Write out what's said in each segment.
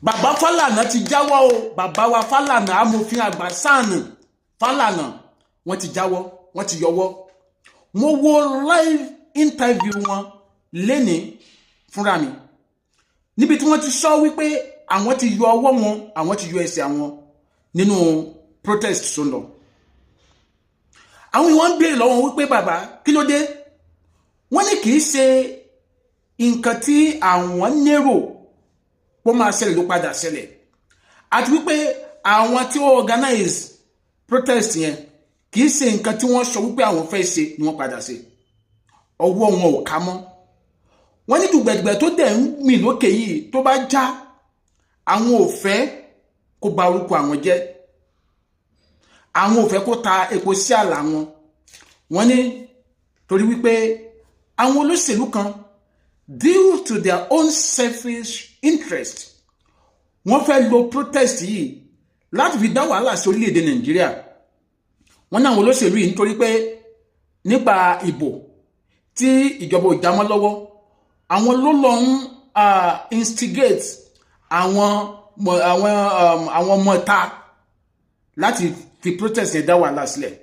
bàbá Fálànà ti jáwọ́ o, bàbá wa Fálànà amòfin àgbà sáànù Fálànà wọ́n ti jáwọ́, wọ́n ti yọwọ́. Mo wo live interview wọn lénìí fúnra mi níbi tí wọ́n ti sọ wípé àwọn ti yọ ọwọ́ wọn, àwọn ti yọ ẹsẹ̀ àwọn nínú protest tó ń lọ. Àwọn ìwọ̀n ń béèrè lọ́wọ́ wípé bàbá kí ló dé? Wọ́n ní kì í ṣe nǹkan tí àwọn nérò pó máa ṣẹlẹ̀ ló padà ṣẹlẹ̀, àti wípé àwọn tí ó organize protest yẹn kì í ṣe nǹkan tí wọ́n sọ wípé àwọn fẹ́ ṣe ni wọ́n padà ṣe. Ọwọ́ wọn ò ká mọ́. Wọ́n ní dùgbẹ̀dùgbẹ̀ tó dẹ̀ ń mì lókè yìí tó bá já, àwọn ò fẹ́ kó ba orúkọ àwọn jẹ́, àwọn ò fẹ́ kó ta epo sí àlà wọn. Wọ́n ní torí wípé àwọn olóṣèlú kan due to their own selfish interest wọ́n fẹ́ lo protest yìí láti fi dá wàhálà sí orílẹ̀-èdè Nàìjíríà. Wọ́n ní àwọn olóṣèlú yìí nítorí pé nípa ìbò tí ìjọba ò jámọ́ lọ́wọ́, àwọn ló lọ ń instigate àwọn ọmọ ta láti fi protest yẹn dá wàhálà sílẹ̀.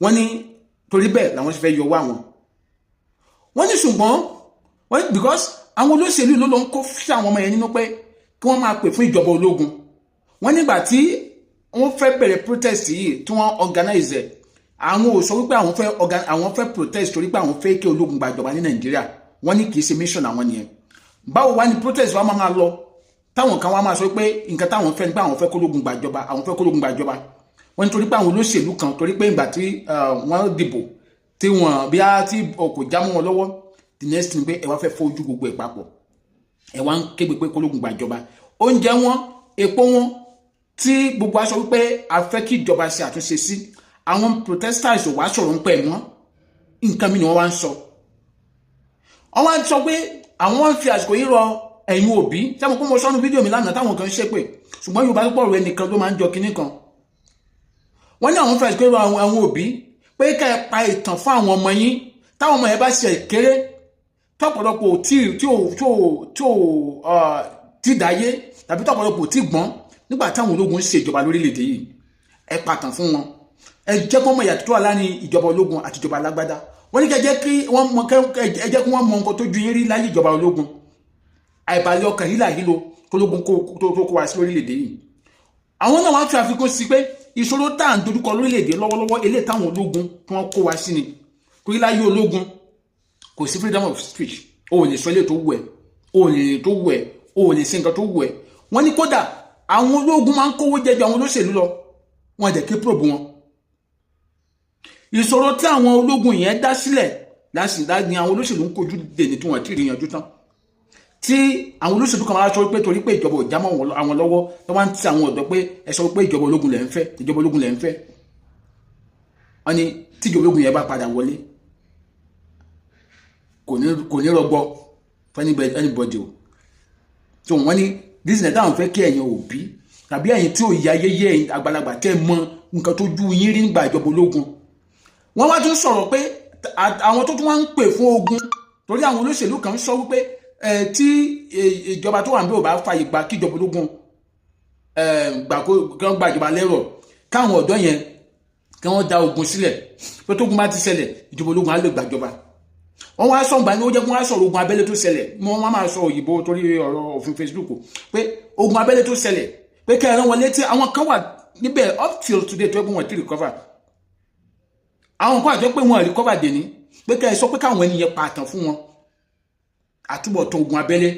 Wọ́n ní torí bẹ́ẹ̀ làwọn ṣe fẹ́ yọwọ́ àwọn. Wọ́n ní ṣùgbọ́n because àwọn olóṣèlú ló lọ ń kó sí àwọn ọmọ yẹn nínú pé kí wọ́n máa pè fún ìjọba ológun. Wọ́n nígbà tí wọ́n fẹ́ bẹ̀rẹ̀ protest yìí tí wọ́n organize ẹ̀, àwọn ò sọ wípé àwọn fẹ́ protest torí pé àwọn fẹ́ kí ológun gbàjọba ní Nàìjíríà. Wọ́n ní kì í ṣe mission àwọn nìyẹn. Báwo wá ní protest wa máa lọ táwọn kan wá máa sọ pé nǹkan táwọn fẹ́ nípa àwọn fẹ́ kó ológun gbàjọba, àwọn fẹ́ kó ológun gbàjọba. Wọ́n ní torí pé àwọn olóṣèlú kan torí pé ìgbà tí wọ́n dìbò tí wọ́n bí á tí kò já mọ́ wọn lọ́wọ́, the next thing pé ẹ wá fẹ́ fojú gbogbo ẹ̀ papọ̀, ẹ wá ń kégbe pé kó ológun gbàjọba. Oúnjẹ wọn, epo wọn, tí gbogbo aṣọ wípé a fẹ́ kí ìjọba ṣe àtúnṣe sí, àwọn protesters ò wá sọ̀rọ̀ ń pẹ̀ mọ́, nǹkan mi ni wọ́n wá ń sọ. Wọ́n wá ń sọ pé àwọn wọ́n fi àsìkò yìí rọ ẹ̀yin òbí, sẹ́mo kó mo sọ́nu fídíò mi lánàá táwọn kan ṣépè, ṣùgbọ́n Yorùbá tó pọ̀ rẹ̀ nìkan ló máa ń jọ kinní kan. Wọ́n ní àwọn fi àsìkò yìí rọ àwọn òbí pé ká ẹ pa ìtàn fún àwọn ọmọ yín táwọn ọmọ yẹn bá ṣe kéré tọ́pọ̀lọpọ̀ tí dáyé tàbí tọ́pọ̀lọpọ̀ tí gbọ́n nígbà táwọn ológun ṣe ìjọba lórílẹ̀‐èdè yìí, ẹ pàtàn fún wọn, ẹ jẹ́ kó mọ ìyàtọ̀ tó wà láàrin ìjọba ológun àti ìjọba alágbádá. Wọ́n ní ẹ jẹ́ kí wọ́n mọ nǹkan tó ju yín rí láyé ìjọba ológun, àìbalẹ̀ ọkàn yìí láyé lo ológun tó kó wa sí lórílẹ̀‐èdè yìí. Àwọn náà wọ́n fi àfikún sí pé ìṣòro tá à ń dojúkọ lórílẹ̀‐èdè lọ́wọ́lọ́wọ́ eléyìí táwọn ológun tí wọ́n kó wa sí ni. Torí láyé ológun kò sí freedom of speech, o ò lè sọ ilé tó wù ẹ́, o ò lè tó wù ẹ́, o ò lè ṣe nǹkan tó wù ẹ́. Wọ́n ní kódà àwọn ológun máa ń kówó jẹ ju àwọn olóṣèlú lọ, wọ́n dẹ̀ ké probe wọn. Ìṣòro tí àwọn ológun yẹn dá sílẹ̀ ní àwọn olóṣèlú ń kojú dèní tí wọ́n ti rí yanjú tán, tí àwọn olóṣèlú kan máa sọ pé torí pé ìjọba ò já mọ́ àwọn lọ́wọ́ tó wá ń ti àwọn ọ̀dọ́ pé ẹ sọ pé ìjọba ológun lẹ̀ ń fẹ́, ìjọba ológun lẹ̀ ń fẹ́. Wọ́n ní tí ìjọba ológun yẹn bá padà wọlé kò ní rọgbọ fún anybody o. So wọ́n ní disney táwọn fẹ́ kí ẹ̀yin òbí tàbí ẹ̀yin tí ò yá yẹ́yẹ́ ẹ̀yin àgbàlagbà tẹ́ mọ nǹkan tó ju yín rí nígbà ìjọba ológun. Wọ́n wá tún sọ̀rọ̀ pé àwọn tó tún wá ń pè fún ogun torí àwọn olóṣèlú kan sọ wípé tí ìjọba tó wà níbẹ̀ ò bá fàyè gbà kí ìjọba ológun gba ìjọba lẹ́rọ̀, káwọn ọ̀dọ́ yẹn kí wọ́n da ogun sílẹ̀, pé tógun bá ti ṣẹlẹ̀ ìjọba ológun á lè gbàjọba. Wọ́n wá sọ̀gbà ní ó jẹ́ kí wọ́n á sọ̀rọ̀ ogun abẹ́lé tó ṣẹlẹ̀, wọ́n máa sọ òyìnbó torí ọ̀rọ̀ òfin Facebook pé ogun abẹ́lé tó ṣẹlẹ̀ pé kẹrin wọn létí àwọn kan wà níbẹ̀ up till today tó ẹgbẹ́ wọn ti recover, àwọn kan àjọ pé wọn recover dè ní pé kẹrin sọ pé káwọn ènìyàn pàtàn fún wọn àtúbọ̀tán ogun abẹ́lé.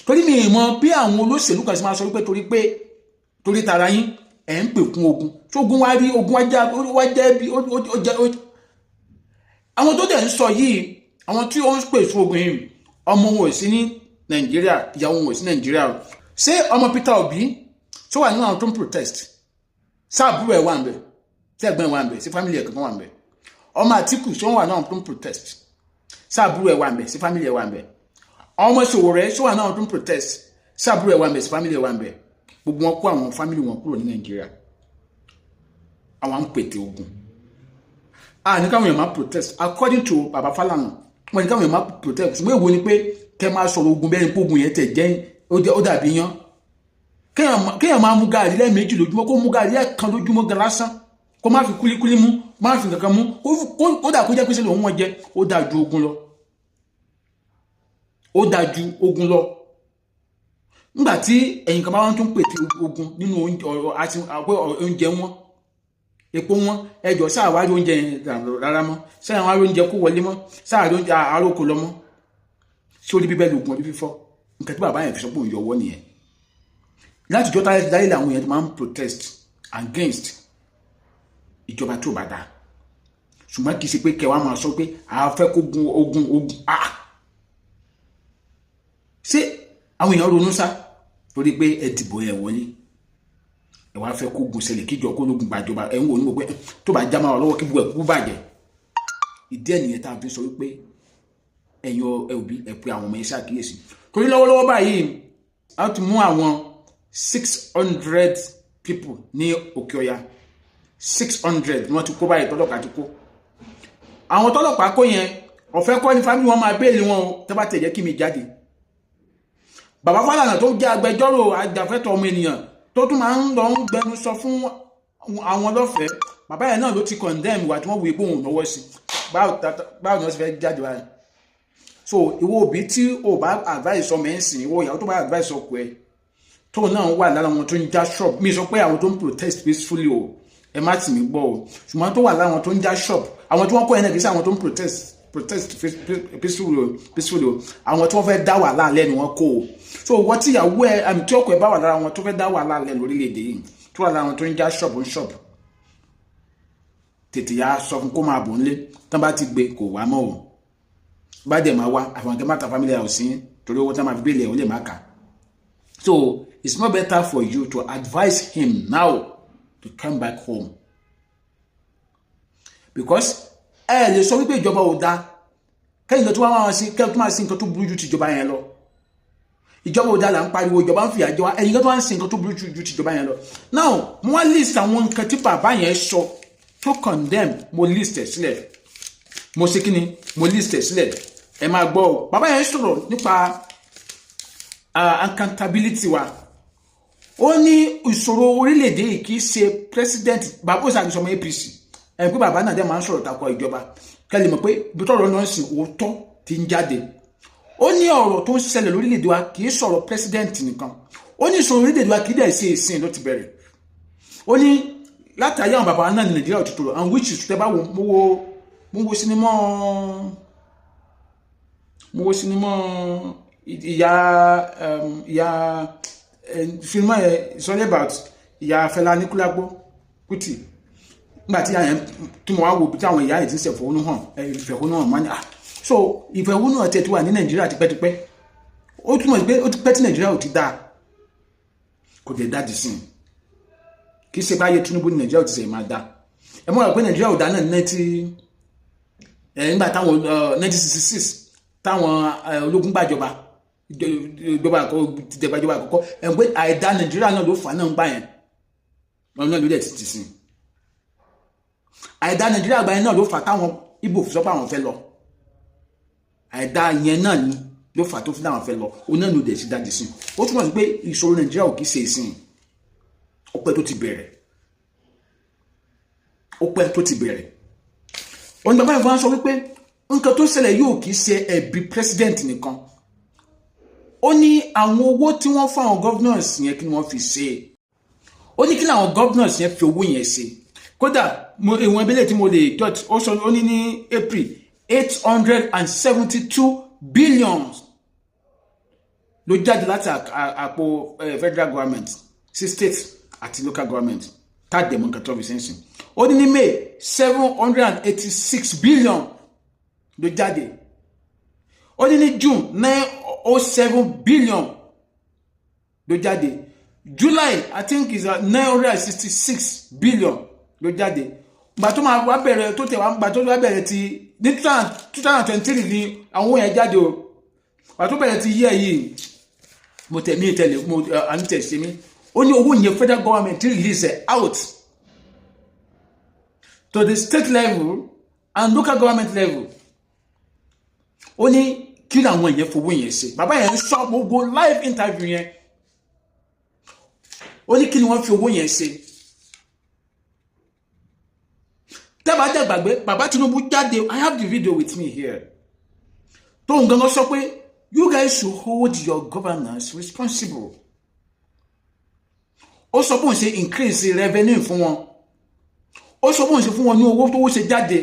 Torí mi mọ̀ bí àwọn olóṣèlú kan sì máa sọ wípé torí tara yín ẹ̀ ń pè fún ogun, tí ogun wá rí ogun wá jẹ́ bí àwọn tó dẹ̀ ń sọ yìí, àwọn tí ó ń pè fún ogun yìí ọmọ wọn ò sí ní Nàìjíríà, ìyàwó wọn ò sí Nàìjíríà. Ṣé ọmọ Peter Obi tó wà nínú àwọn tó ń protest sáàbúrò ẹ̀ wà ń bẹ̀, tí ẹ̀gbọ́n ẹ̀ wà ń bẹ̀, sí family ẹ̀ kankan wà ń bẹ̀? Ọmọ Àtíkù tó wà nínú àwọn tó ń protest sáàbúrò ẹ̀ wà ń bẹ̀, sí family ẹ̀ wà ń bẹ̀? Ọmọ Sowore tó wà nínú àwọn tó ń protest sáàbúrò ẹ̀ wà ń bẹ̀, sí family ẹ̀ wà ń bẹ̀? Gbogbo wọn kó àwọn family wọn kúrò ní Nàìjíríà, àwọn ń pètè ogun. Ní káwọn èèyàn máa protest according to bàbá Fálànà, wọ́n ní káwọn èèyàn máa protest, ṣùgbọ́n èwo ni pé kẹ́ máa sọ̀rọ̀ ogun bẹ́ẹ̀ ni pé ogun yẹn tẹ̀ jẹ́ ó dàbí yan kéèyàn máa mú gàrí lẹ́ẹ̀mejì lójúmọ́ kó mú gàrí ẹ̀kan lójúmọ́ gan lásán kó má fi kúlíkúlí mú má fi kankan mú ó dà kó jẹ́ pé ṣe lòun wọ́n jẹ ó dà ju ogun lọ ó dà ju ogun lọ nígbà tí ẹ̀yin kan bá wọn tún pète ogun nínú oúnjẹ wọn epo wọn ẹjọ́ sáàwárí oúnjẹ rárá mọ́ sáàwárí oúnjẹ kó wọlé mọ́ sáàwárí oúnjẹ àrókò lọ mọ́ sórí bíbẹ́ lògùn orí fífọ́ nǹkan tí bàbá yẹn fi sọ pé òun yọwọ́ nìyẹn láti jọ táyé làwọn èèyàn máa ń protest against ìjọba tó bá dáa ṣùgbọ́n kì í ṣe pé kẹwàá máa sọ pé a fẹ́ kó ogun ṣé àwọn èèyàn ronú sá torí pé ẹ dìbò ẹ wọlé ẹ wá fẹ́ kó gun ṣẹlẹ̀ kíjọ kó lógun gbàjọba ẹ ń wò ní mo pé tó bá já máa wà lọ́wọ́ kí gbogbo ẹ̀ kú bàjẹ́ ìdí ẹ̀ nìyẹn tá a fi sọ wípé ẹ̀yin òbí ẹ pé àwọn ọmọ yẹn ṣàkíyèsí torí lọ́wọ́lọ́wọ́ báyìí a ti mú àwọn 600 people ní Òkè Ọya 600 ni wọ́n ti kó báyìí tọ́lọ́pàá ti kó àwọn tọ́lọ́pàá kó yẹn ọ̀fẹ́ kọ́ ní fámìlì wọn máa béèlì wọn o tẹ́ bá tẹ̀ jẹ́ kí mi jáde bàbá Fálànà tó jẹ́ agbẹjọ́rò ajàfẹ́tọ̀ọ́ ọmọ ènìyàn tó tún máa ń lọ ń gbẹnu sọ fún àwọn lọ́fẹ̀ẹ́ bàbá yẹn náà ló ti condemn wà tí wọ́n wùí pé òun lọ́wọ́ sí báwo ni wọ́n ti fẹ́ jáde báyìí so ìwọ òbí tí o bá advice ọmọ ẹ̀ ń sìn ìwọ ìyàwó tó bá advice ọkọ ẹ̀ tó náà wà lára wọn tó ń já shop mi sọ pé àwọn tó ń protest peacefully o ẹ má tì mí gbọ́ o ṣùgbọ́n tó wà lára wọn tó ń já shop àwọn tí wọ́n kọ́ ẹ̀ náà kì í ṣe àwọn tó ń protest peacefully o àwọn tí wọ́n fẹ́ dá wàhálà lẹ́nu wọn kó o so wọ́n tí ìyàwó ẹ̀ àmì tí ọkọ ẹ̀ bá wà lára wọn tó fẹ́ dá wàhálà lẹ́nu lórílẹ̀‐èdè yìí tó wà lára wọn tó ń já shop tètè yá sọ fún kó máa bò ńlé tán bá ti gbé kò wá mọ́ o bá dẹ̀ máa wá àwọn akẹ́ máta family house yín torí owó tán máa fi bẹ́ẹ̀lì ẹ̀ ó lè má kà so it's more better for you to advise him now to come back home because ẹ lè sọ wípé ìjọba ò dáa kẹ́yìn lọ tó máa sí kẹ́yìn tó máa sí nǹkan tó burú ju tìjọba yẹn lọ ìjọba ò dáa là ń pariwo ìjọba ń fi àjọ ẹ̀yìn kan tó máa ń sí nǹkan tó burú ju tìjọba yẹn lọ now mo wá list àwọn nǹkan tí bàbá yẹn sọ tó condemn mo list ẹ̀ sílẹ̀ mo ṣe kíni mo list ẹ̀ sílẹ̀ ẹ máa gbọ́ ọ bàbá yẹn sọ̀rọ̀ nípa accountability wa ó ní ìṣòro orílẹ̀-èdè yìí kì í ṣe president bàbá òsàn àgbẹ̀sọmọ APC ẹ̀ pé bàbá náà dẹ́ máa ń sọ̀rọ̀ takò ìjọba kẹ́lẹ̀ mọ̀ pé bí tọ́rọ̀ náà sì òótọ́ ti ń jáde ó ní ọ̀rọ̀ tó ń ṣẹlẹ̀ lórílẹ̀-èdè wa kì í sọ̀rọ̀ president nìkan ó ní ìṣòro orílẹ̀-èdè wa kì í dẹ̀ ṣe ìsìn ló ti bẹ̀rẹ̀ ó ní látàrí àwọn bàbá náà ní Nàìjíríà òtítọ́ and which is tẹ́ bá mo wo sinimá ìyá filmọ́ ẹ̀ it's all about ìyá Fẹlá Aníkúlápó Kútì nígbàtí àyàn tí mo wá wo bí tí àwọn ìyá ẹ̀ ti ń ṣẹ̀fọ̀hónú hàn ìfẹ̀hónú hàn mọ́ni so ìfẹ̀hónú hàn tẹ̀ tí wà ní Nàìjíríà tipẹ́tipẹ́ ó túmọ̀ sí pé ó ti pẹ́ tí Nàìjíríà ò ti dáa kò dẹ̀ dáàdì sí kì í ṣe báyé Tinubu ní Nàìjíríà ò ti ṣe máa dáa ẹ mọ̀ rẹ̀ pé Nàìjíríà ò dáa náà nígbà táwọn 1966 táwọn ológun gbàjọba ìjọba àkọ́kọ́ ẹ̀ pé àìdá Nàìjíríà náà ló fà náà ń gbà yẹn wọn náà ló dẹ̀ ti sìn àìdá Nàìjíríà gbà yẹn náà ló fà táwọn Ìgbò fi sọ pé àwọn fẹ́ lọ àìdá yẹn náà ni ló fà tó fi náà fẹ́ lọ òun náà ló dẹ̀ ti dájú sí ó túmọ̀ sí pé ìṣòro Nàìjíríà ò kì í ṣe ìsìn ó pẹ́ tó ti bẹ̀rẹ̀ òun bàbá ìfọwọ́n sọ wípé nǹkan tó ṣẹlẹ̀ yóò kì í ṣe ẹ̀bi president nìkan ó ní àwọn owó tí wọ́n fún àwọn governors yẹn kí wọ́n fi ṣe ó ní kí làwọn governors yẹn fi owó yẹn ṣe kódà ìwọ̀n ìbílẹ̀ tí mo lè judge ó sọ ó ní ní April 872 billion ló jáde láti àpò federal government sí state àti local government tàdé mọ́ nǹkan tó fi sẹ́nsìn ó ní ní May 786 billion ló jáde ó ní ní June 907 billion ló jáde July I think is 966 billion ló jáde gbà tó máa wá bẹ̀rẹ̀ tó tẹ̀ wá gbà tó wá bẹ̀rẹ̀ ti ní 2023 ni àwọn yẹn jáde o gbà tó bẹ̀rẹ̀ ti yẹ yìí mo tẹ̀ mí tẹ̀lé mo àní tẹ̀ ṣe mí ó ní owó yẹn federal government release out to the state level and local government level ó ní kí làwọn yẹn fowó yẹn ṣe bàbá yẹn sọ gbogbo live interview yẹn ó ní kí ni wọ́n fi owó yẹn ṣe tẹ́bà dẹ̀ gbàgbé bàbá Tinubu jáde I have the video with me here tóun gangan sọ pé you guys should hold your governance responsible ó sọ pé òun ṣe increase revenue fún wọn ó sọ pé òun ṣe fún wọn ní owó tó wó ṣe jáde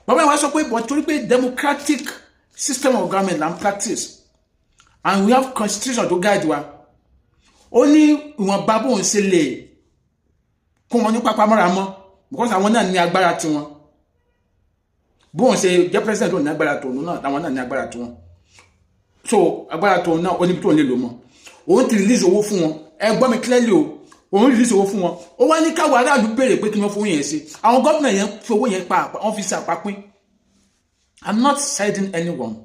bàbá yẹn wá sọ pé but torí pé democratic system of government and practice and we have constitution to guide wa ó ní ìwọ̀nba bóun ṣe lè kún wọn ní pápá mọ́ra mọ́ because àwọn náà ní agbára tiwọn bóun ṣe jẹ́ president òun ní agbára tòun náà àwọn náà ní agbára tiwọn so agbára tòun náà ó níbi tó ń lè lò mọ́ òun ti release owó fún wọn ẹ gbọ́ mi clearly o òun release owó fún wọn ó wá ní káwọn aráàlú béèrè pé kí wọ́n fowó yẹn ṣe àwọn gómìnà yẹn fi owó yẹn pa wọ́n fi ṣe àpapín I'm not siding anyone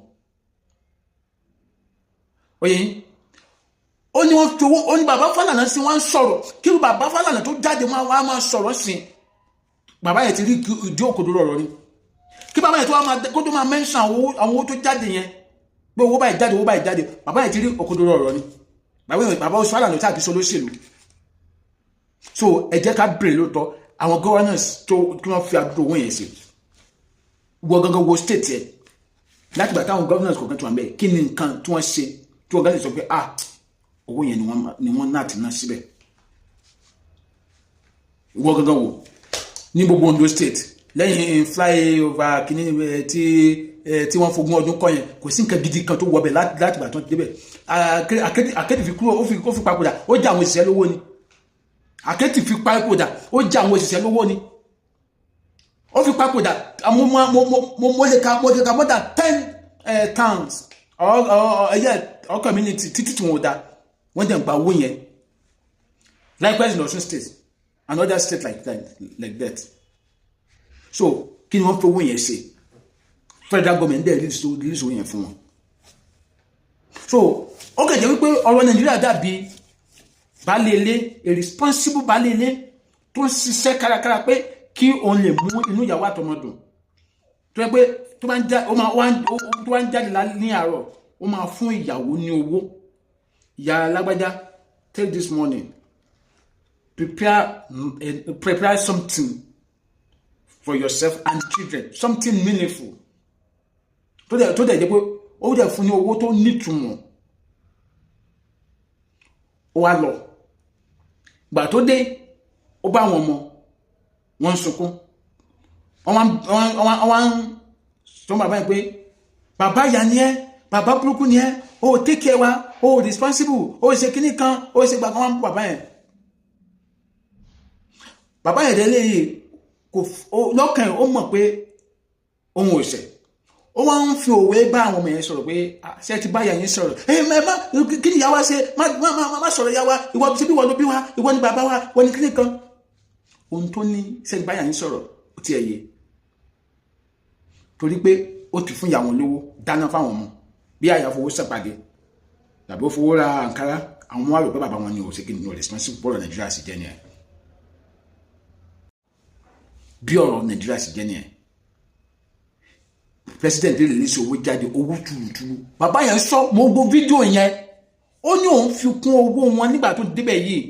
oye ó ní wọ́n fi owó ó ní bàbá Fálànà sí wọ́n ń sọ̀rọ̀ kí ló bàbá Fálànà tó jáde wá máa sọ̀rọ̀ sí bàbá yẹn ti rí ìdí òkodoro ọ̀rọ̀ ni kí bàbá yẹn tó kó tó máa mention àwọn owó tó jáde yẹn pé owó báyìí jáde bàbá yẹn ti rí òkodoro ọ̀rọ̀ ni bàbá Fálànà tàbí sọ lóṣèlú so ẹ jẹ́ ká bèrè lóòótọ́ àwọn governors tó kí wọ́n fi àdúró owó yẹn sí wọ́n gangan wo state yẹn láti gbà táwọn governors kọ̀ọ̀kan tó wà bẹ́ẹ̀ kí ni nǹkan tí wọ́n ṣe tí wọ́n gánà sọ pé owó yẹn ni wọ́n náà ti ná síbẹ̀ wọ́n gangan wò ní gbogbo Ondo state lẹ́yìn flyover kìíní tí wọ́n fogún ọdún kọ́ yẹn kò sí nǹkan gidi kan tó wọbẹ̀ láti gbà tó ti débẹ̀ Akéètì fi kúrò ó fi papòdà ó jẹ àwọn òṣìṣẹ́ lówó ni Akéètì fi papòdà ó jẹ àwọn òṣìṣẹ́ lówó ni ó fi papòdà mo lè ka more than 10 towns or community títí tí wọ́n dá wọ́n dẹ̀ ń gba owó yẹn likewise in Osun state and other states like that so kí ni wọ́n fi owó yẹn ṣe federal government dẹ̀ release owó yẹn fún wọn so ó kẹ̀jẹ̀ wípé ọ̀rọ̀ Nàìjíríà dàbí balẹ̀lẹ̀ a responsible balẹ̀lẹ̀ tó ń ṣiṣẹ́ kárakára pé kí òun lè mú inú ìyàwó àtọmọdùn tó yẹ pé tó bá ń jáde ní àárọ̀ ó máa fún ìyàwó ní owó ìyá lágbájá take this money prepare something for yourself and children something meaningful tó dẹ̀ jẹ́ pé ó dẹ̀ fún ní owó tó nítumọ̀ ó wá lọ gbà tó dé ó bá wọn mọ wọ́n ń sunkún wọ́n sọ bàbá yẹn pé bàbá ìyá ni ẹ́ bàbá burúkú ni ẹ́ ó take care wa ó responsible ó ṣe kíní kan ó ṣe gbàgbọ́n wọn bàbá yẹn délé yìí kò lọ́kàn ó mọ̀ pé òun ò ṣẹ̀ ó wá ń fi òwe bá àwọn ọmọ yẹn sọ̀rọ̀ pé ṣé ti bá ìyá yín sọ̀rọ̀ kí ni ìyá wa ṣe má sọ̀rọ̀ ìyá wa ìwọ ṣe bí wọ́n ló bí wa ìwọ ni bàbá wa wọ́n ni kíní kan ohun tó ní ṣé ti bá ìyá yín sọ̀rọ̀ ó ti ẹ̀yẹ torí pé ó ti fún ìyá wọn lówó dáná fáwọn ọmọ bí àyà fowó ṣàpàdé tàbí ó fowó ra àǹkárá àwọn ọmọ wa rò pé bàbá wọn ni ò ṣe kí ni ò responsible bọ́ọ̀rọ̀ Nàìjíríà sì jẹ́ ni ẹ̀ bí ọ̀rọ̀ Nàìjíríà sì jẹ́ ni ẹ̀ president lè release owó jáde owó túlùtúlù bàbá yẹn sọ mo gbọ́ fídíò yẹn ó ní òun fi kún owó wọn nígbà tó débẹ̀ yìí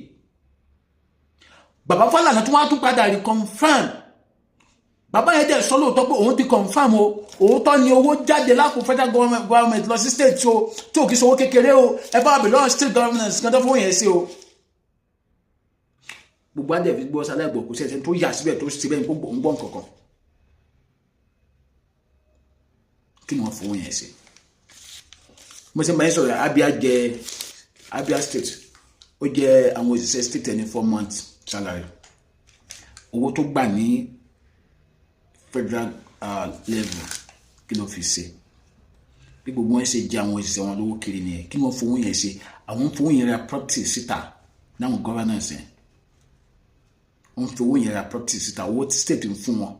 bàbá Fálànà tó wá tún padà rí confirm bàbá yẹn dẹ̀ sọ lóòótọ́ pé òun ti confirm o òótọ́ ni owó jáde lápò federal government lọ sí state tí ò kí sowó kékeré o ẹ bá bẹ̀ lọ́wọ́ state government kan tó fowó yẹn sí o gbogbo adé fi gbọ́ sálẹ̀ gbọ̀ kò sí ẹsẹ̀ tó yà síbẹ̀ tó ṣe bẹ́ẹ̀ ń gbọ́ nǹkankan kí ni wọ́n fowó yẹn sí mo ṣe máa ń sọ̀rọ̀ Abia state ó jẹ́ àwọn òṣìṣẹ́ state ẹni 4 months salary owó tó gbà ní federal level kí ló fi ṣe bí gbogbo wọn ṣe jẹ àwọn òṣìṣẹ́ wọn lówó kiri nìyẹn kí wọ́n fowó yẹn ṣe àwọn fowó yẹn ra property síta náwọn governance yẹn wọ́n fowó yẹn ra property síta owó tí state ń fún wọn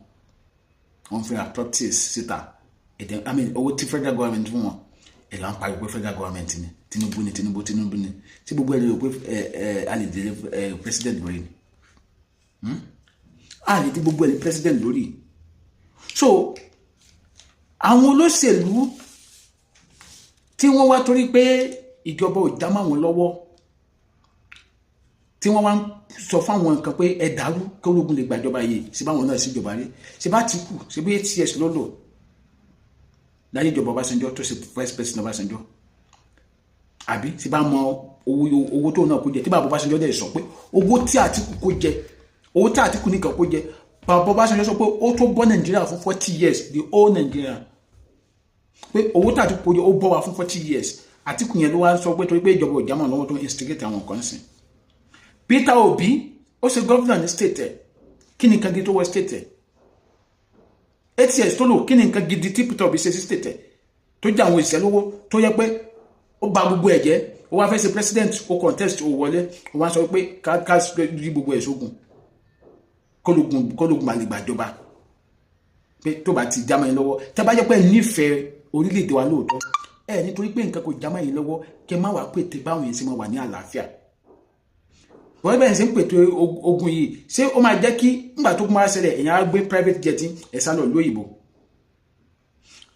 wọ́n fi ra property síta owó tí federal government fún wọn ẹ̀ là ń pariwo pé federal government ni Tinubu ni tí gbogbo ẹ̀ lè rò pé a lè délé president lórí ni a lè dé gbogbo ẹ̀ lè president lórí so àwọn olóṣèlú tí wọ́n wá torí pé ìjọba ò já mọ́ wọn lọ́wọ́ tí wọ́n wá ń sọ fáwọn nǹkan pé ẹ dàrú kí ológun lè gbàjọba yìí ṣe báwọn náà sí ìjọba rí ṣe bá Àtíkù ṣe bí 8 years lọ́lọ́ láyé ìjọba Ọbásanjọ́ tó ṣe vice president Ọbásanjọ́ àbí ṣe bá mọ owó tó náà kó jẹ tí bàbá Ọbásanjọ́ dẹ̀ sọ pé owó tí Àtíkù kó jẹ owó tí Àtíkù nìkan kó jẹ bàbá Ọbásanjọ́ sọ pé ó tó bọ́ Nàìjíríà fún 40 years the whole Nigeria pé owó tí Àtíkù kó jẹ ó bọ́ wa fún 40 years Àtíkù yẹn ló wá sọ pé torí pé ìjọba ò jámọ́ lọ́wọ́ tó instigate àwọn kan sìn Peter Obi ó ṣe governor ní state ẹ̀ kí ni nǹkan gidi tó wọ state ẹ̀ 8 years tó lò kí ni nǹkan gidi tí Peter Obi ṣe sí state ẹ̀ tó jẹ́ àwọn ìṣẹ́lówó tó yẹ pé ó bà gbogbo ẹ̀ jẹ́ ó wá fẹ́ ṣe president ó contest ó wọlé ó wá sọ pé ká rí gbogbo ẹ̀ sógun kólógun àlè gbàjọba pé tó bá ti jámọ́ yín lọ́wọ́ tẹ́ bá jẹ́ pé nífẹ̀ẹ́ orílẹ̀-èdè wa lóòótọ́ nítorí pé nǹkan kò jámọ́ yín lọ́wọ́ kẹ́ má wàá pètè báwọn yẹn sì máa wà ní àlàáfíà wọ́n bẹ̀rẹ̀ sí ń pètè ogun yìí ṣé ó máa jẹ́ kí nígbà tó kún máa ṣẹlẹ̀ èèyàn á gbé private jet ẹ̀sán lọ lóyìnbó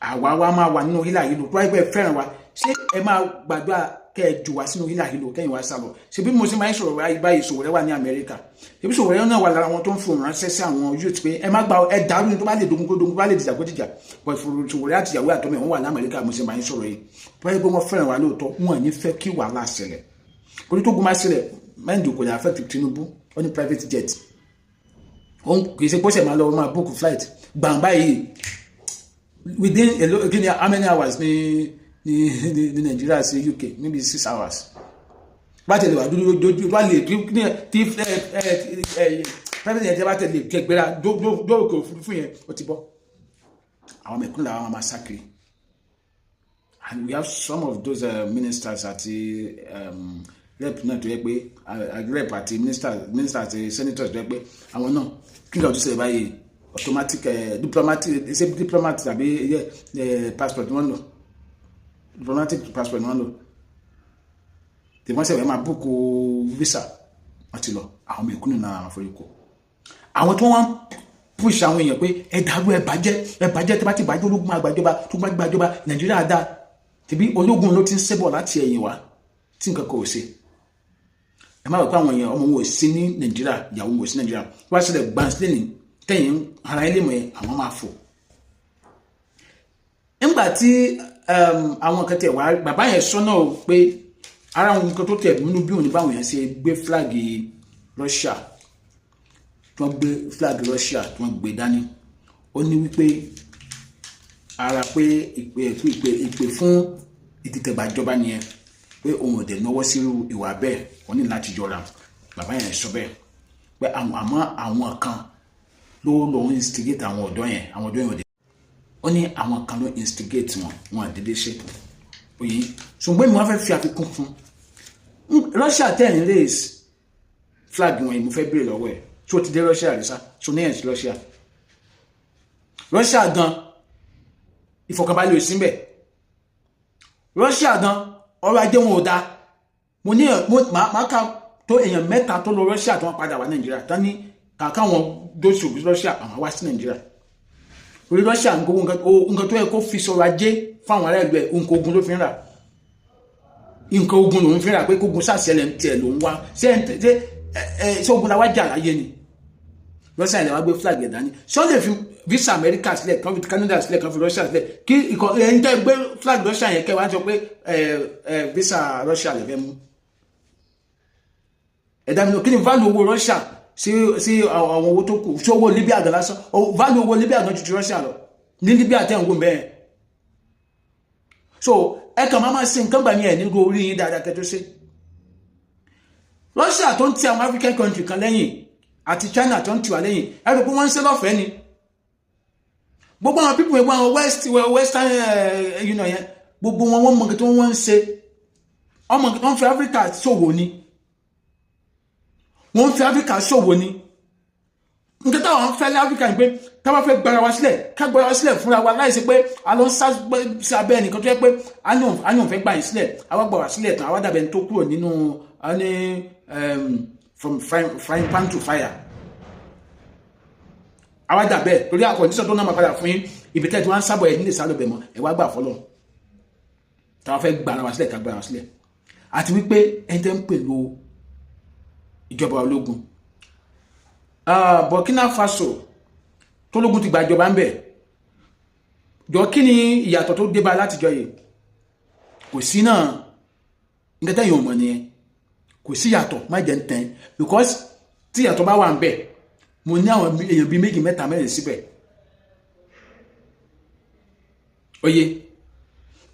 àwa wa máa wà nínú hílà yìí lò tó wáyé pé fẹ́ràn wa ṣé ẹ máa gbàdúrà kẹ́ ẹ jù wá sínú hílà yìí lò kẹ́yìn wá sá lọ ṣe bí mo ṣe máa ń sọ̀rọ̀ báyìí Sowore wà ní Amẹ́ríkà ṣebí Sowore náà wà lára wọn tó ń fòun ránṣẹ́ sí àwọn youth pé ẹ má gba ẹ dàrú ní tó bá lè dogun kó dogun bá lè dìjà kó dìjà but Sowore àti ìyàwó àtọmọ wọn wà ní Amẹ́ríkà mo ṣe máa ń sọ̀rọ̀ yìí tó wáyé pé wọ́n fẹ́ràn wa lóòótọ́ wọn ò ní fẹ́ kí wàhálà ṣẹlẹ̀ torí tó gun máa ṣẹlẹ̀ mind kò lè affect Tinubu on private jet kì í ṣe pọ́sẹ̀ máa lọ máa book flight gbàǹbá yìí within how many hours ní Nigeria sí UK maybe 6 hours bá tẹ̀lé wà dúdú wà lè tí private jet bá tẹ̀lé gbéra dóòkè òfurufú yẹn ó ti bọ́ àwọn mẹ̀kúnnù làwọn máa sákiri and we have some of those ministers àti rep náà tó yẹ pé rep àti minister àti senators tó yẹ pé àwọn náà kí n kà tó ṣẹlẹ̀ báyìí automatic diplomat tàbí passport wọn lò diplomatic passport wọn lò tí wọ́n ṣẹ̀wẹ̀ máa búkú visa wọ́n ti lọ àwọn mẹ̀kúnnù náà àwọn àforíkò àwọn tó wọ́n push àwọn èèyàn pé ẹ dàrú ẹ bàjẹ́ tí bá ti bàjẹ́ ológun àgbàjọba tó bá gbàjọba Nàìjíríà dá tìbí ológun ló ti ń ṣẹ́bọ̀ láti ẹ̀yìn wá tí nǹkan kò ṣe ẹ má rò pé àwọn èèyàn ọmọ wọn ò sí ní Nàìjíríà ìyàwó wọn ò sí Nàìjíríà wọ́n á ṣẹlẹ̀ gbansílẹ̀ ní tẹ̀yìn ara ilé mọ̀ ẹ́ àwọn máa fò. nígbà tí àwọn kan tẹ̀ wá bàbá yẹn sọ́nà pé ara àwọn nǹkan tó tẹ̀ nínú bí òní báwọn yẹn ṣe gbé flag Russia tí wọ́n gbé flag Russia tí wọ́n gbé dání ó ní wípé ara pé ìpè fún ìdìtẹ̀gbàjọba nìyẹn pé òun ò dẹ̀ náwó sírú ìwà bẹ́ẹ̀ wọ́n ní láti jọra bàbá yẹn sọ bẹ́ẹ̀ pé àmọ́ àwọn kan ló instigate àwọn ọ̀dọ́ yẹn ò dé ó ní àwọn kan ló instigate wọn àdédé ṣe òye ṣùgbọ́n mi wọ́n fẹ́ fi àfikún fún Russia tẹ̀yìn raise flag wọn yìí mo fẹ́ béèrè lọ́wọ́ ẹ̀ tí ó ti dé Russia rí sá so ní ẹ̀sìn Russia gan ìfọ̀kànbalẹ̀ òsín bẹ̀ Russia gan ọrọ̀ ajé wọn ò dáa mo ní máa ká tó èèyàn 3 tó lọ Russia tó wọ́n padà wá Nàìjíríà tán ní kàkà wọn dóṣù Russia àwọn wá sí Nàìjíríà orí Russia nǹkan tó yẹ kó fi sọ̀rọ̀ ajé fáwọn ará ìlú ẹ̀ nǹkan ogun ló fi ń rà nǹkan ogun lòun fi ń rà pé kógun sàṣẹlẹ̀ tiẹ̀ lòun wá ṣé ogun la wá jà láyé ni Russia ilẹ̀ wá gbé flag ẹ̀ dání ṣé ó lè fi visa America sílẹ̀ kan fi Canada sílẹ̀ kan fi Russia sílẹ̀ kí ẹni tẹ́ gbé flag Russia yẹn kẹ́ wá sọ pé visa Russia lè fẹ́ mú ẹ̀dá mi lọ kí ni value owó Russia sí àwọn owó tó kù sí owó Libya gan lásán value owó Libya gan ju ti Russia lọ ní Libya tẹ́ ń wò bẹ́ẹ̀ so ẹ kàn máa ṣe nǹkan gbà ní ẹ̀ nígbà orí yín dáadáa kẹ́ tó ṣe Russia tó ń ti àwọn African country kan lẹ́yìn àti China tó ń tiwa lẹ́yìn ẹ̀rọ pé wọ́n ń ṣe lọ́fẹ̀ẹ́ ni gbogbo àwọn pípọ̀ ẹgbẹ́ àwọn western yẹn gbogbo wọn wọ́n mọ̀ kí wọ́n ń ṣe ọmọ kí wọ́n fi Africa ṣòwò ni wọ́n fi Africa ṣòwò ni nǹkan táwọn fẹ́ ní Africa ni pé táwọn fẹ́ gbára wa sílẹ̀ ká gbára wa sílẹ̀ fúnra wa láìsí pé a lọ sí abẹ́ ẹnìkan tó yẹ pé a ní òun fẹ́ gbà yín sílẹ̀ àwa gbà wá sílẹ̀ tán àwa dàbẹ̀ tó kúrò nínú from frying pan to fire àwa dàbẹ̀ torí àkọ́ndíṣọ́ tó náà máa padà fún yín ibi tẹ́ tí wọ́n ń sábọ̀ ẹ̀ nílé sálọ bẹ̀ mọ́ ẹ̀ wá gbà fọ́lọ́ táwọn fẹ́ gbára wa sílẹ̀ ká gbára wa sílẹ̀ àti wípé ẹni tẹ́ ń pẹ̀lú ìjọba ológun Burkina Faso tó lógun ti gbàjọba ń bẹ̀ jọ kí ni ìyàtọ̀ tó débá látijọ́ yìí kò sí náà nǹkan tẹ́yìn ò mọ̀ nìyẹn kò sí ìyàtọ̀ má jẹ́ ń tẹ́yìn because tí ìyàtọ̀ bá wà ń bẹ̀ mo ní àwọn èèyàn bíi méjì mẹ́ta mẹ́rin síbẹ̀ oye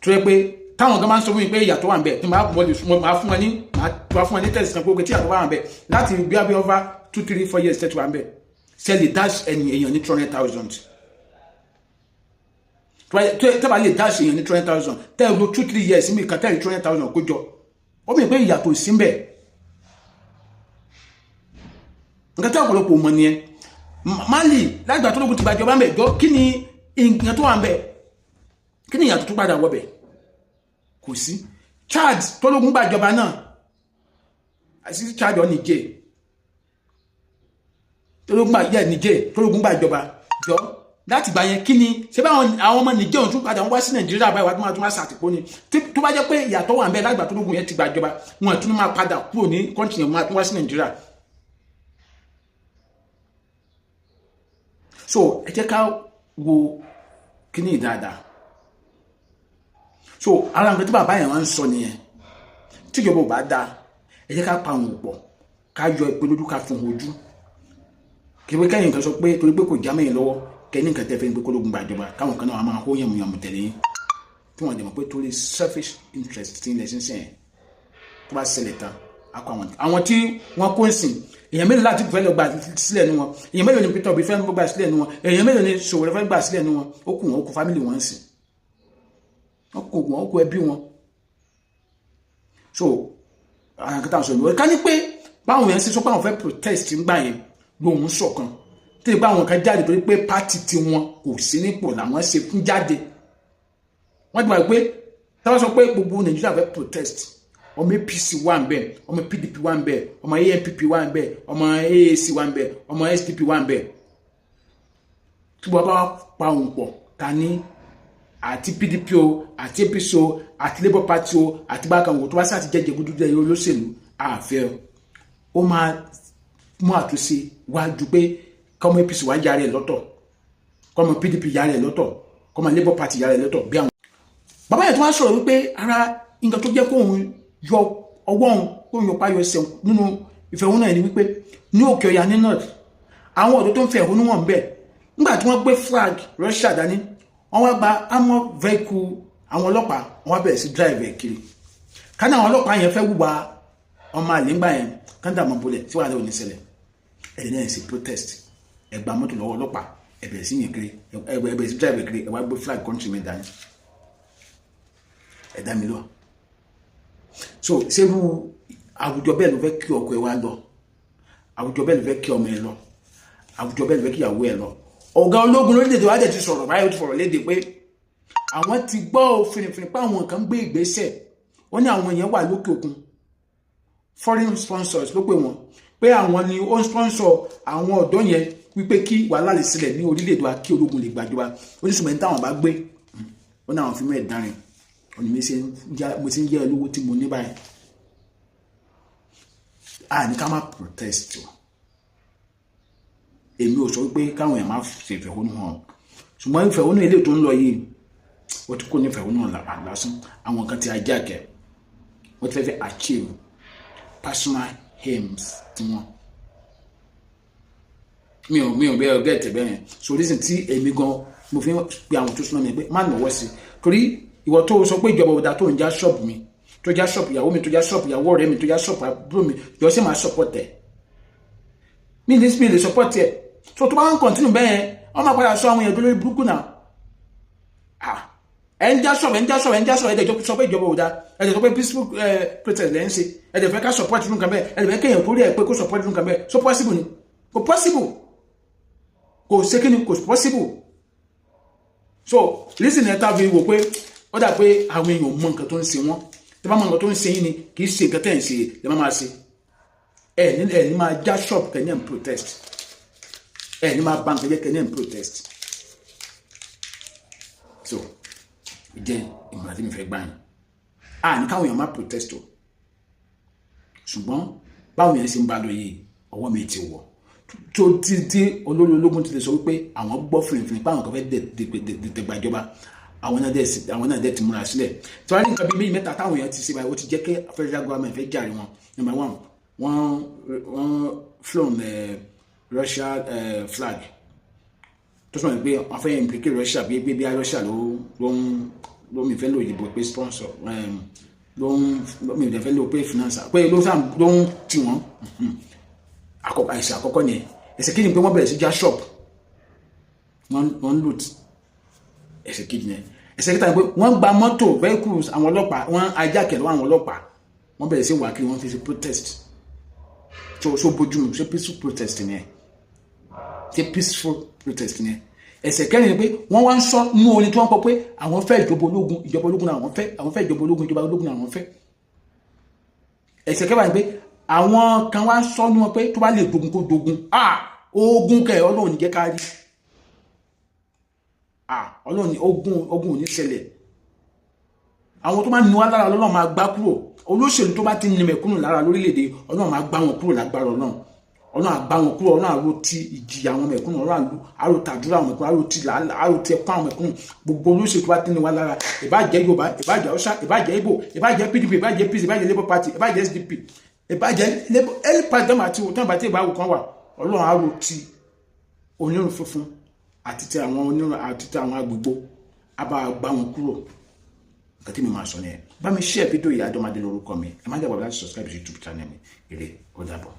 tó yẹ pé táwọn kan máa ń sọ fún mi pé ìyàtọ̀ wà ń bẹ̀ tí máa fún wọn ní tẹ̀sí kan pé tí ìyàtọ̀ wà ń bẹ̀ láti bí abẹ́ over 2, 3, 4 years tẹ́tù wà ń bẹ̀ ṣe lè dash èèyàn ní 200,000 tẹ́bà lè dash èèyàn ní 200,000 tẹ́ẹ̀ lo 2, 3 years mi kan tẹ́ẹ̀ 200,000 kó jọ ó mi pé ìyàtọ̀ sí ń bẹ̀ nǹkan tí ọ̀pọ̀lọpọ̀ mọ̀ nìyẹn Mali lágbà tó lógun ti gbàjọba ń bẹ̀ jọ kí ni nǹkan tó wà ń bẹ̀ kí ni ìyàtọ̀ tó padà wọ̀ bẹ̀ kò sí Chad tó lógun gbàjọba náà àti Chad ọ̀ Niger tó lógun gbàjọba jọ láti gbà yẹn kí ni ṣé bá àwọn ọmọ Niger tún padà wá sí Nàìjíríà báyìí wá tún wá sàtìpó ni tó bá jẹ́ pé ìyàtọ̀ wà ń bẹ̀ lágbà tó lógun yẹn ti gbàjọba wọn tún máa padà kúrò ní kọ́ńtì yẹn máa tún wá sí Nàìjíríà. So ẹ jẹ́ ká wo kíní dáadáa so ara nǹkan tí bàbá yẹn wá ń sọ nìyẹn tíjọba ò bá dáa ẹ jẹ́ ká pa òun pọ̀ ká yọ ìpè lójú ká fún ojú kí wọ́n kẹ́yìn kan sọ pé torí pé kò já mẹ́yìn lọ́wọ́ kẹ́yìn kan tẹ́ fẹ́ pé kólógun gbàjọba káwọn kan náà máa hó yàmùyàmù tẹ̀lé yín tí wọ́n dẹ̀ mọ̀ pé torí selfish interest tí ilẹ̀ sínsìn yẹn tó bá ṣẹlẹ̀ tán akọ àwọn tí wọ́n kó ń sìn èèyàn mélòó láti fẹ́ lọ gbà sílẹ̀ nu wọn èèyàn mélòó ni Peter Obi fẹ́ gbà sílẹ̀ nu wọn èèyàn mélòó ni Sowore fẹ́ gbà sílẹ̀ nu wọn ó kù family wọn sìn ó kù ẹbí wọn so àwọn kan tá à ń sọ ìwé ká ní pé báwọn yẹn ṣe sọ pé àwọn fẹ́ protest ń gbà yẹn lòun ṣọ̀kan tí ìgbà àwọn kan jáde torí pé pátì tí wọn kò sí nípò làwọn ṣe fún jáde wọ́n ti mọ̀ pé táwọn sọ pé gbogbo Nàìjíríà fẹ́ protest ọmọ APC wà ń bẹ̀ ọmọ PDP wà ń bẹ̀ ọmọ ANPP wà ń bẹ̀ ọmọ AAC wà ń bẹ̀ ọmọ SDP wà ń bẹ̀ tí wọ́n bá pa òun pọ̀ ta ní àti PDP o àti APC o àti Labour Party o àti bákan wò tó bá sáà ti jẹ́jẹ́ gúdúdú ẹ̀yọ́ olóṣèlú àfẹ́ ó máa mú àtúnṣe wájú pé kọ́mọ APC wá yára ẹ̀ lọ́tọ̀ kọ́mọ PDP yára ẹ̀ lọ́tọ̀ kọ́mọ Labour Party yára ẹ̀ lọ́tọ̀ bí àwọn. bàbá yẹn tó wá sọ̀rọ̀ wípé ara nǹkan tó jẹ́ kóun yọ ọwọ́ òun kó yọ páyọ ẹsẹ̀ nínú ìfẹ̀hónú ẹ̀ ni wípé ní òkè ọ̀yà ní north àwọn ọ̀dọ́ tó ń fẹ̀ ẹ̀hónú wọn bẹ́ẹ̀ nígbà tí wọ́n gbé flag Russia dání wọ́n wá gba armor vehicle àwọn ọlọ́pàá wọ́n wá bẹ̀rẹ̀ sí drive ẹ̀ kiri ká ní àwọn ọlọ́pàá yẹn fẹ́ wùwà ọmọ àléǹgbà yẹn káńtà mọ́ bolẹ̀ tí wàá lè òní ṣẹlẹ̀ ẹ̀dẹ̀ náà ṣe protest ẹgbà mọ́tò lọ́wọ́ ọlọ́pàá ẹ̀bẹ̀rẹ̀ sí yẹn kiri ẹ̀bẹ̀rẹ̀ sí drive ẹ̀ kiri ẹ̀ wá gbé flag country mi dání ẹ̀dá mi lọ so ṣerú àwùjọ bẹ́ẹ̀ ló fẹ́ kí ọkọ ẹ wá lọ àwùjọ bẹ́ẹ̀ ló fẹ́ kí ọmọ ẹ lọ àwùjọ bẹ́ẹ̀ ló fẹ́ kí ìyàwó ẹ lọ ọ̀gá ológun lórílẹ̀-èdè wa dẹ̀ ti sọ̀rọ̀ báyìí ó ti fọ̀rọ̀ léde pé àwọn ti gbọ́ fìrìfìrì pé àwọn kan gbé ìgbésẹ̀ wọ́n ní àwọn yẹn wà lókè òkun foreign sponsors ló pè wọ́n pé àwọn ni ó ń sponsor àwọn ọ̀dọ́ yẹn wípé kí wàhálà lè ṣẹlẹ̀ ní orílẹ̀-èdè wa kí ológun lè gbàjọba oníṣùmọ̀ ní táwọn bá gbé ó ní àwọn fi mú ẹ̀ dárin òní mo ti ń yẹ olówó tí mo ní báyìí ní ká má protest o èmi ò sọ wípé káwọn èèyàn má ṣe ìfẹ̀hónú hàn ṣùgbọ́n ìfẹ̀hónú ilé tó ń lọ yìí ó ti kó ní ìfẹ̀hónú hàn lásán àwọn kan ti ajá kẹ wọ́n ti fẹ́ achieve personal aims tí wọ́n mi ò bẹ́ẹ̀ ọgẹ́ ẹ̀tẹ̀ bẹ́ẹ̀ so reason tí èmi gan mo fi pe àwọn tó súnmọ́ mi pé má nọ̀wọ́ sí torí ìwọ tó sọ pé ìjọba òdà tó ń já ṣọ́ọ̀bù mi tó já ṣọ́ọ̀bù ìyàwó mi tó já ṣọ́ọ̀bù ìyàwó ọ̀rẹ́ mi tó já ṣọ́ọ̀bù àbúrò mi yọ sí máa support ẹ̀ mi lè support ẹ̀ so tó bá ń continue bẹ́ẹ̀ wọ́n máa padà sọ àwọn èèyàn tó lórí burúkú náà ẹ̀ ń já ṣọ́ọ̀bù ẹ̀dẹ̀ sọ pé ìjọba òdà ẹ̀dẹ̀ sọ pé peaceful protest lẹ́ ń ṣe ẹ̀dẹ̀ fẹ́ ká support irú nǹkan bẹ́ẹ̀ ẹ̀dẹ̀ fẹ́ kéèyàn tó rí ẹ̀ pé kó support irú nǹkan bẹ́ẹ̀ so possible ni kò possible kò ṣe kí ni kò possible so listen ẹ̀ tá a fi wò pé ó dà pé àwọn èèyàn mọ nǹkan tó ń ṣe wọ́n tí wọ́n mọ nǹkan tó ń ṣe yín ni kì í ṣe nǹkan tẹ̀ ń ṣe lè máa ṣe ẹ̀ ní máa já shop kẹ́ni ẹ̀ ń protest ẹ̀ ní máa bank kẹ́ni ẹ̀ ń protest so ìjẹ́ ìmọ̀ràn tí mi fẹ́ gbà yín ní káwọn èèyàn má protest o ṣùgbọ́n báwọn èèyàn ṣe ń bá lọ yìí ọwọ́ mi ti wọ̀ tó tí olórí ológun ti lè sọ wípé àwọn gbọ́ fìrìfìrì pé àwọn kan fẹ́ dẹ̀gbàjọba àwọn náà dẹ̀ ti múra sílẹ̀ tí wọ́n ní nǹkan bíi méjì mẹ́ta táwọn èèyàn ti ṣe báyìí ó ti jẹ́ kí federal government fẹ́ jàre wọn. Number one, wọ́n flown Russia flag tó sọ pé wọ́n fẹ́ implicate Russia bí Russia ló mi fẹ́ lò ìdìbò pé sponsor ló mi fẹ́ lò pé financer pé ló ń tì wọ́n àìsàn àkọ́kọ́ ni ẹsẹ̀ kejì pé wọ́n bẹ̀rẹ̀ sí já shop wọ́n loot ẹsẹ̀ kejì ni ẹsẹ̀ kẹta ni pé wọ́n gba mọ́tò vehicles àwọn ọlọ́pàá wọ́n hijack lọ́wọ́ àwọn ọlọ́pàá wọ́n bẹ̀rẹ̀ sí wà kí wọ́n fi ṣe protest so bójú mu ṣe peaceful protest ni ṣe peaceful protest ni ẹsẹ̀ kẹrin ni pé wọ́n wá ń sọ nínú orin tí wọ́n kọ pé àwọn fẹ́ ìjọba ológun náà àwọn fẹ́ ìjọba ológun náà àwọn fẹ́ ẹsẹ̀ kẹfà ni pé àwọn kan wá ń sọ ní wọn pé tó bá lè dogun kó dogun ogun kẹ Ọlọ́run ní jẹ́ ká rí Ọlọ́run ní ogun ò ní ṣẹlẹ̀ àwọn tó máa ní wá lára Ọlọ́run máa gbá kúrò olóṣèlú tó bá ti ní mẹ̀kúnnù lára lórílẹ̀‐èdè Ọlọ́run máa gbá wọn kúrò lágbára Ọlọ́run àgbá wọn kúrò Ọlọ́run àrò ti ìjìyà àwọn mẹ̀kúnnù Ọlọ́run àrò tàdúrà àwọn mẹ̀kúnnù àrò ti ẹ̀kọ́ àwọn mẹ̀kúnnù gbogbo olóṣèlú tó bá ti ní wá lára ìbájẹ́ Yorùbá ìbájẹ́ Hausa ìbájẹ́ Igbo ìbájẹ́ PDP ìbájẹ́ peace ìbájẹ́ Labour Party ìbájẹ́ SDP ìbájẹ́ ẹni pàdánù àti òtún àbátí ìbáwò kan wà Ọlọ́run àrò ti onírun funfun àti ti àwọn onírun àti ti àwọn agbègbè àbá gbá wọn kúrò nǹkan tí mi máa sọ nìyẹn bá mi share fídíò yìí Adomade lórúkọ mi ẹ má dàgbà láti subscribe sí YouTube channel mi ire ó dàbọ̀.